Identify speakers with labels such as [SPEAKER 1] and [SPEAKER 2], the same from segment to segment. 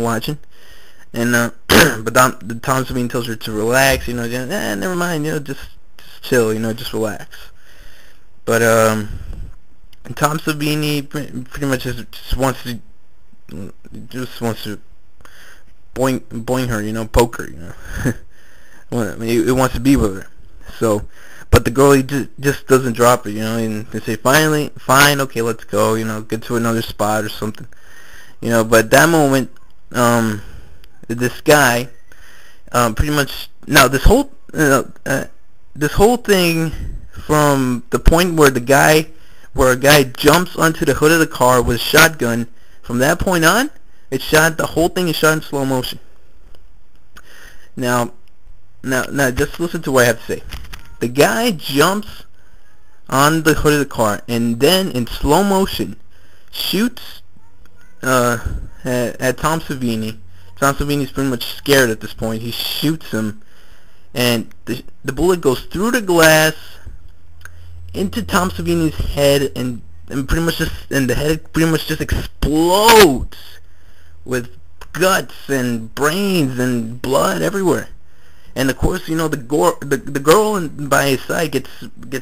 [SPEAKER 1] watching. And but the Tom Savini tells her to relax, just, never mind, just chill, just relax. But Tom Savini pretty much just wants to boing her, poke her, Well, I mean, it wants to be with her. So, but the girl, he just doesn't drop it, and they say, fine, okay, let's go, get to another spot or something, but at that moment, this guy, pretty much, now this whole thing, from the point where a guy jumps onto the hood of the car with a shotgun, from that point on, the whole thing is shot in slow motion. Now, just listen to what I have to say. The guy jumps on the hood of the car, and then in slow motion, shoots at Tom Savini. Tom Savini's pretty much scared at this point. He shoots him, and the bullet goes through the glass into Tom Savini's head, and the head pretty much just explodes with guts and brains and blood everywhere. And of course, the girl by his side gets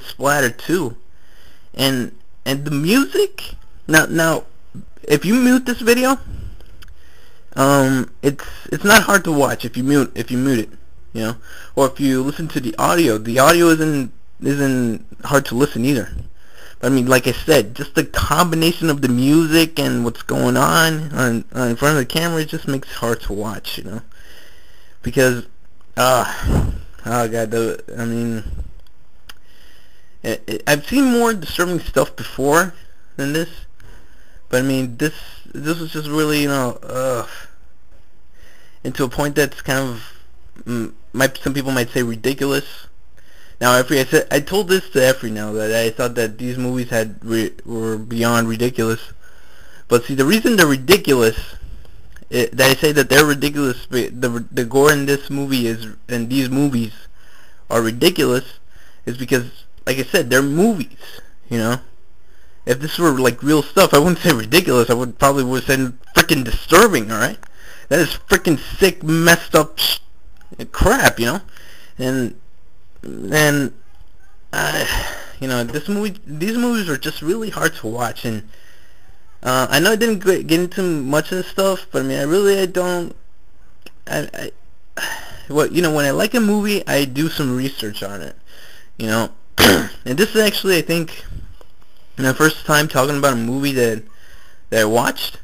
[SPEAKER 1] splattered too. And the music, now if you mute this video, it's not hard to watch if you mute it, or if you listen to the audio isn't hard to listen either. But I mean, like I said, just the combination of the music and what's going on in front of the camera, it just makes it hard to watch, because oh god, I mean, I've seen more disturbing stuff before than this, but I mean, this was just really, and to a point that's kind of, some people might say ridiculous. Now, I told this to Effrey now, that I thought that these movies were beyond ridiculous. But see, the reason they're ridiculous, that I say that they're ridiculous, the gore in this movie and these movies are ridiculous, is because, like I said, they're movies, If this were like real stuff, I wouldn't say ridiculous. I would say freaking disturbing. All right, that is freaking sick, messed up crap, And these movies are just really hard to watch. And I know I didn't get into much of this stuff, but I mean, I don't. When I like a movie, I do some research on it, And this is actually, I think, my first time talking about a movie that I watched.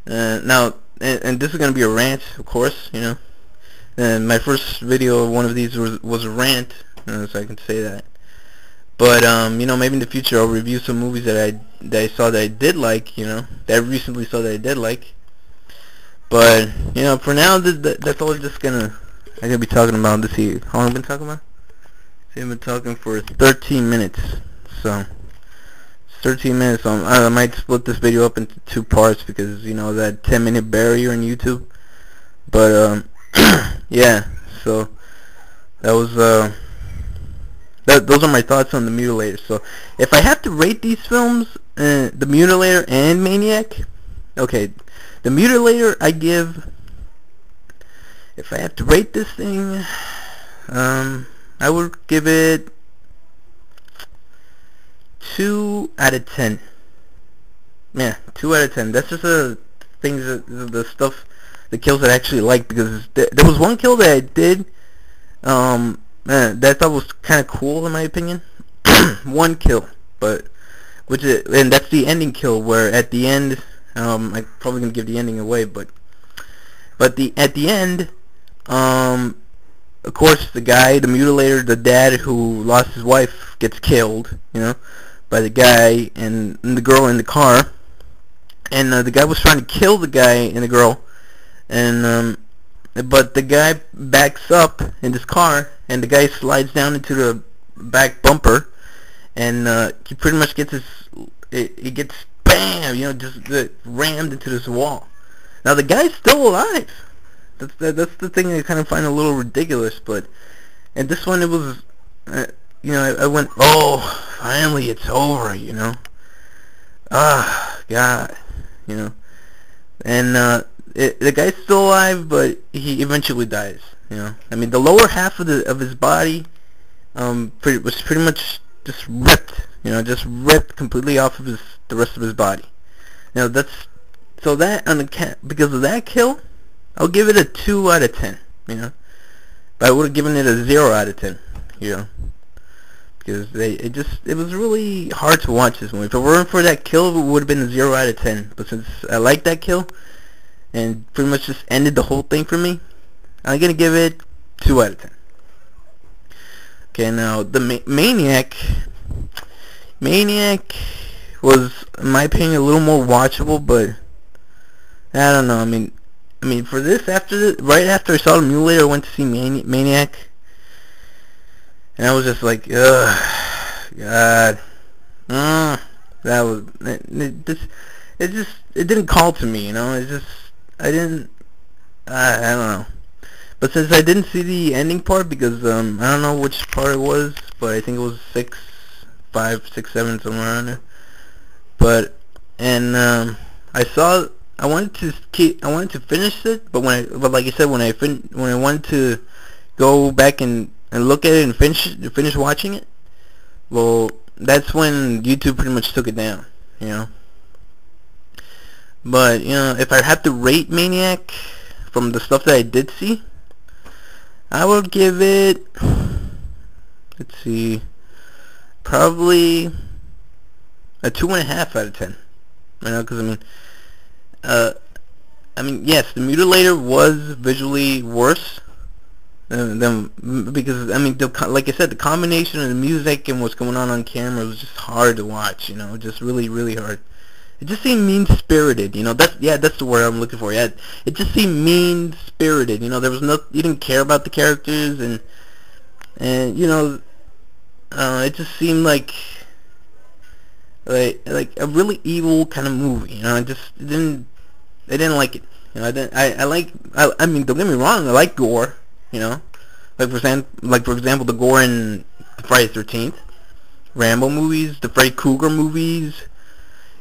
[SPEAKER 1] Now, and this is gonna be a rant, of course, And my first video of one of these was a rant, so I can say that. But maybe in the future I'll review some movies that I saw that I did like, that I recently saw that I did like. But for now, that's all I'm gonna be talking about. Let's see, how long I've been talking about? See, I've been talking for 13 minutes. So 13 minutes. I might split this video up into 2 parts because that 10-minute barrier on YouTube. But yeah, so that was those are my thoughts on The Mutilator. So if I have to rate these films, The Mutilator and Maniac, okay, The Mutilator I give, if I have to rate this thing, I would give it 2 out of 10. Yeah, 2 out of 10. That's just the stuff, the kills that I actually like, because there was one kill that I did that I thought was kind of cool in my opinion. One kill, and that's the ending kill, where at the end, I'm probably gonna give the ending away, but at the end, of course, the guy, the Mutilator, the dad who lost his wife, gets killed, by the guy and the girl in the car, and the guy was trying to kill the guy and the girl, and but the guy backs up in this car, and the guy slides down into the back bumper, and he pretty much gets he gets bam, just rammed into this wall. Now the guy's still alive. That's the thing I kind of find a little ridiculous, but and this one, it was, I went, oh, finally it's over, God, and the guy's still alive, but he eventually dies. You know, I mean, the lower half of his body was pretty much just ripped. You know, just ripped completely off of the rest of his body. You know, so that on the because of that kill, I'll give it a 2 out of 10. You know, but I would have given it a 0 out of 10. You know, because it was really hard to watch this movie. If it weren't for that kill, it would have been a 0 out of 10. But since I like that kill, and pretty much just ended the whole thing for me, I'm gonna give it 2 out of 10. Okay, now the Maniac was, in my opinion, a little more watchable, but I don't know. I mean, for this, right after I saw the Mutilator, I went to see Maniac, and I was just like, ugh, God, that was it didn't call to me, you know. I don't know. But since I didn't see the ending part, because I don't know which part it was, but I think it was 6, 5, 6, 7, somewhere around there. But I wanted to finish it, but like I said, when I wanted to go back and look at it and finish watching it, well, that's when YouTube pretty much took it down, you know. But you know, if I have to rate Maniac from the stuff that I did see, I would give it, let's see, probably a 2.5 out of 10. You know, because I mean, yes, the Mutilator was visually worse than because I mean, like I said, the combination of the music and what's going on camera was just hard to watch. You know, just really, really hard. It just seemed mean-spirited, you know. That's the word I'm looking for. Yeah, it just seemed mean-spirited. You know, there was you didn't care about the characters, and you know, it just seemed like a really evil kind of movie. You know, I didn't like it. You know, I mean, don't get me wrong, I like gore. You know, like for example, the gore in Friday the 13th, Rambo movies, the Freddy Krueger movies.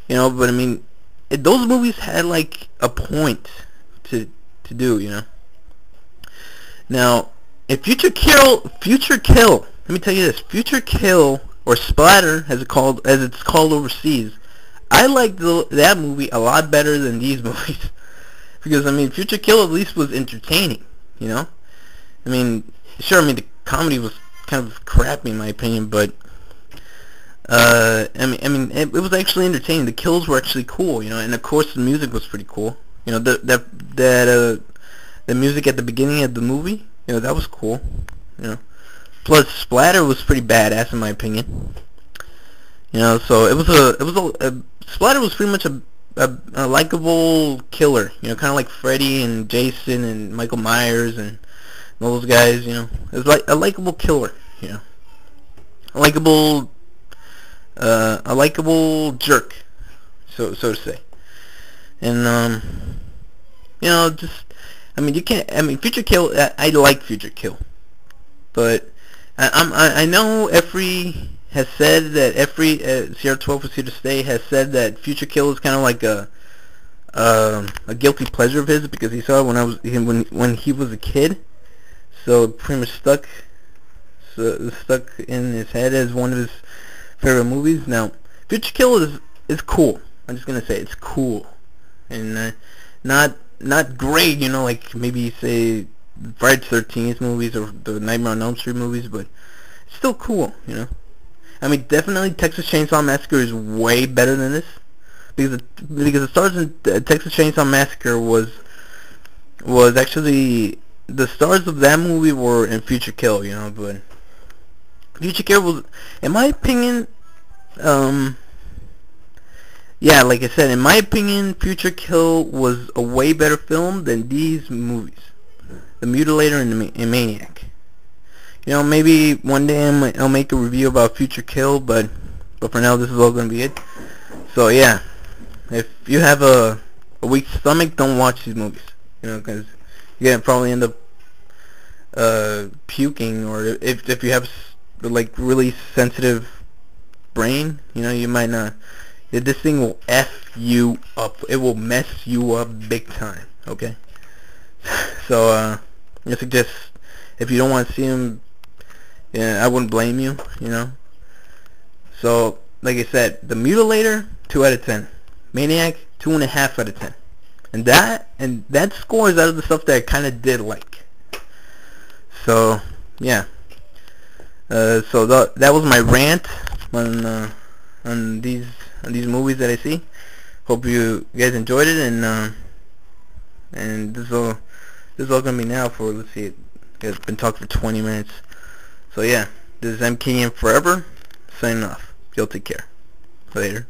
[SPEAKER 1] You know, but I mean, those movies had like a point to do, you know. Now, if Future Kill, let me tell you this, Future Kill or Splatter, as it's called overseas, I like that movie a lot better than these movies, because I mean, Future Kill at least was entertaining, you know. I mean, sure, I mean the comedy was kind of crappy in my opinion, but I mean, it was actually entertaining. The kills were actually cool, you know, and of course the music was pretty cool. You know, the music at the beginning of the movie, you know, that was cool. You know, plus Splatter was pretty badass in my opinion. You know, so Splatter was pretty much a likable killer. You know, kind of like Freddy and Jason and Michael Myers and all those guys. You know, it was like a likable killer. You know, a likable jerk, so to say. And you know, just I mean, Future Kill. I like Future Kill, but I know Effrey has said that Sierra 12 was here to stay has said that Future Kill is kind of like a guilty pleasure of his, because he saw it when he was a kid, so it pretty much stuck in his head as one of his favorite movies. Now, Future Kill is cool. I'm just gonna say it's cool, and not great, you know, like maybe say Friday the 13th movies or the Nightmare on Elm Street movies, but it's still cool, you know. I mean, definitely Texas Chainsaw Massacre is way better than this, because the stars in Texas Chainsaw Massacre was actually the stars of that movie were in Future Kill, you know, but Future Kill was, in my opinion, yeah, like I said, in my opinion, Future Kill was a way better film than these movies, The Mutilator and Maniac. You know, maybe one day I'll make a review about Future Kill, but for now, this is all gonna be it. So yeah, if you have a weak stomach, don't watch these movies. You know, because you're gonna probably end up puking, or if you have like really sensitive brain, you know, you might not. This thing will F you up. It will mess you up big time. Okay. So I suggest if you don't want to see him, yeah, I wouldn't blame you. You know. So like I said, the Mutilator 2 out of 10, Maniac 2.5 out of 10, and that score is out of the stuff that I kind of did like. So yeah. So that was my rant on these movies that I see. Hope you guys enjoyed it, and this is all gonna be now for, let's see, it's been talking for 20 minutes. So yeah, this is MKM Forever signing off. Y'all take care. Later.